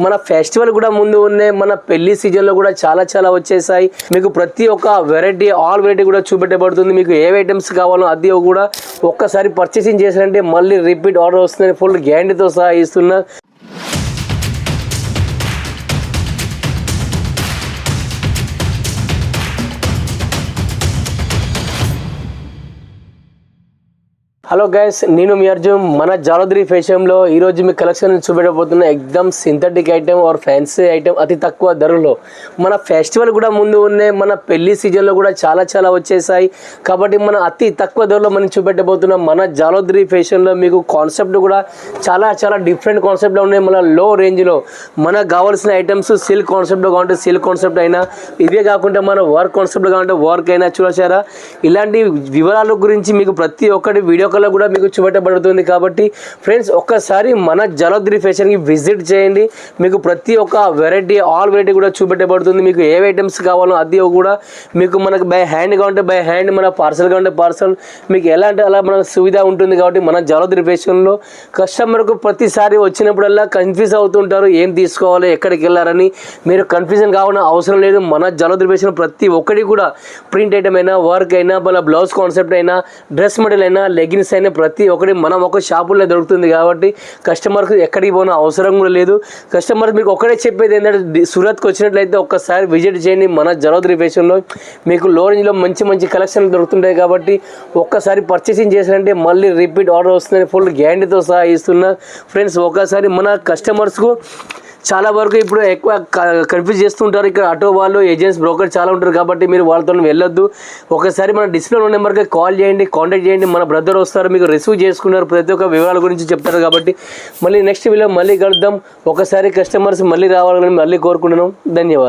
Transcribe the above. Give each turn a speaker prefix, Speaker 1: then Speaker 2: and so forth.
Speaker 1: మన ఫెస్టివల్ కూడా ముందు ఉన్నాయి, మన పెళ్లి సీజన్లో కూడా చాలా వచ్చేసాయి. మీకు ప్రతి ఒక్క వెరైటీ ఆల్ వెరైటీ కూడా చూపెట్టబడుతుంది. మీకు ఏ ఐటమ్స్ కావాలో అది కూడా ఒక్కసారి పర్చేసింగ్ చేశారంటే మళ్ళీ రిపీట్ ఆర్డర్ వస్తుంది. ఫుల్ గ్యారంటీతో సహా ఇస్తున్నా. హలో గైస్, నేను మీ అర్జున్. మన జాలద్రి ఫ్యాషన్లో ఈరోజు మీ కలెక్షన్ చూపెట్టబోతున్న ఎక్దమ్ synthetic item or fancy item అతి తక్కువ ధరలో. మన ఫెస్టివల్ కూడా ముందు ఉన్నాయి, మన పెళ్లి సీజన్లో కూడా చాలా వచ్చేసాయి. కాబట్టి మన అతి తక్కువ ధరలో మనం చూపెట్టబోతున్నాం. మన జాలద్రి ఫ్యాషన్లో మీకు కాన్సెప్ట్ కూడా చాలా డిఫరెంట్ కాన్సెప్ట్లో ఉన్నాయి. మన లో రేంజ్లో మనకు కావాల్సిన ఐటమ్స్ సిల్క్ కాన్సెప్ట్లో కావాలంటే సిల్క్ కాన్సెప్ట్ అయినా, ఇవే కాకుండా మన వర్క్ కాన్సెప్ట్లో కావాలంటే వర్క్ అయినా చూసారా. ఇలాంటి వివరాల గురించి మీకు ప్రతి ఒక్కటి వీడియో కూడా మీకు చూపెట్టబడుతుంది. కాబట్టి ఫ్రెండ్స్ ఒక్కసారి మన జాలద్రి ఫ్యాషన్కి విజిట్ చేయండి. మీకు ప్రతి ఒక్క వెరైటీ ఆల్ వెరైటీ కూడా చూపెట్టబడుతుంది. మీకు ఏ ఐటమ్స్ కావాలో అది కూడా మీకు మనకు బై హ్యాండ్ కావాలంటే బై హ్యాండ్, మన పార్సల్ కావాలంటే పార్సల్, మీకు ఎలా అంటే అలా మనకు సువిధ ఉంటుంది. కాబట్టి మన జాలద్రి ఫ్యాషన్లో కస్టమర్కు ప్రతిసారి వచ్చినప్పుడల్లా కన్ఫ్యూజ్ అవుతుంటారు, ఏం తీసుకోవాలి ఎక్కడికి వెళ్ళారని. మీరు కన్ఫ్యూజన్ కావాలని అవసరం లేదు. మన జాలద్రి ఫ్యాషన్ ప్రతి ఒక్కటి కూడా ప్రింట్ ఐటమ్ అయినా, వర్క్ అయినా, మన బ్లౌజ్ కాన్సెప్ట్ అయినా, డ్రెస్ మెటీరియల్ అయినా, లెగిన్స్ అయినా ప్రతి ఒక్కటి మనం ఒక షాపుల్లో దొరుకుతుంది. కాబట్టి కస్టమర్కి ఎక్కడికి పోయిన అవసరం కూడా లేదు. కస్టమర్ మీకు ఒక్కడే చెప్పేది ఏంటంటే సూరత్కి వచ్చినట్లయితే ఒక్కసారి విజిట్ చేయండి. మన జాలద్రి ఫ్యాషన్లో మీకు లో రేంజ్లో మంచి కలెక్షన్లు దొరుకుతుంటాయి. కాబట్టి ఒక్కసారి పర్చేసింగ్ చేశారంటే మళ్ళీ రిపీట్ ఆర్డర్ వస్తుంది. ఫుల్ గ్యారంటీతో సహా ఇస్తున్నా. ఫ్రెండ్స్ ఒకసారి మన కస్టమర్స్కు చాలా వరకు ఇప్పుడు ఎక్కువ కన్ఫ్యూజ్ చేస్తుంటారు. ఇక్కడ ఆటో వాళ్ళు, ఏజెంట్స్, బ్రోకర్ చాలా ఉంటారు. కాబట్టి మీరు వాళ్ళతో వెళ్ళొద్దు. ఒకసారి మన డిస్ప్లే ఉన్న నెంబర్కి కాల్ చేయండి, కాంటాక్ట్ చేయండి. మన బ్రదర్ వస్తారు, మీకు రిసీవ్ చేసుకున్నారు, ప్రతి ఒక్క వివరాల గురించి చెప్తారు. కాబట్టి మళ్ళీ నెక్స్ట్ వీడియో మళ్ళీ కలుద్దాం. ఒకసారి కస్టమర్స్ మళ్ళీ రావాలని మళ్ళీ కోరుకుంటున్నాం. ధన్యవాదాలు.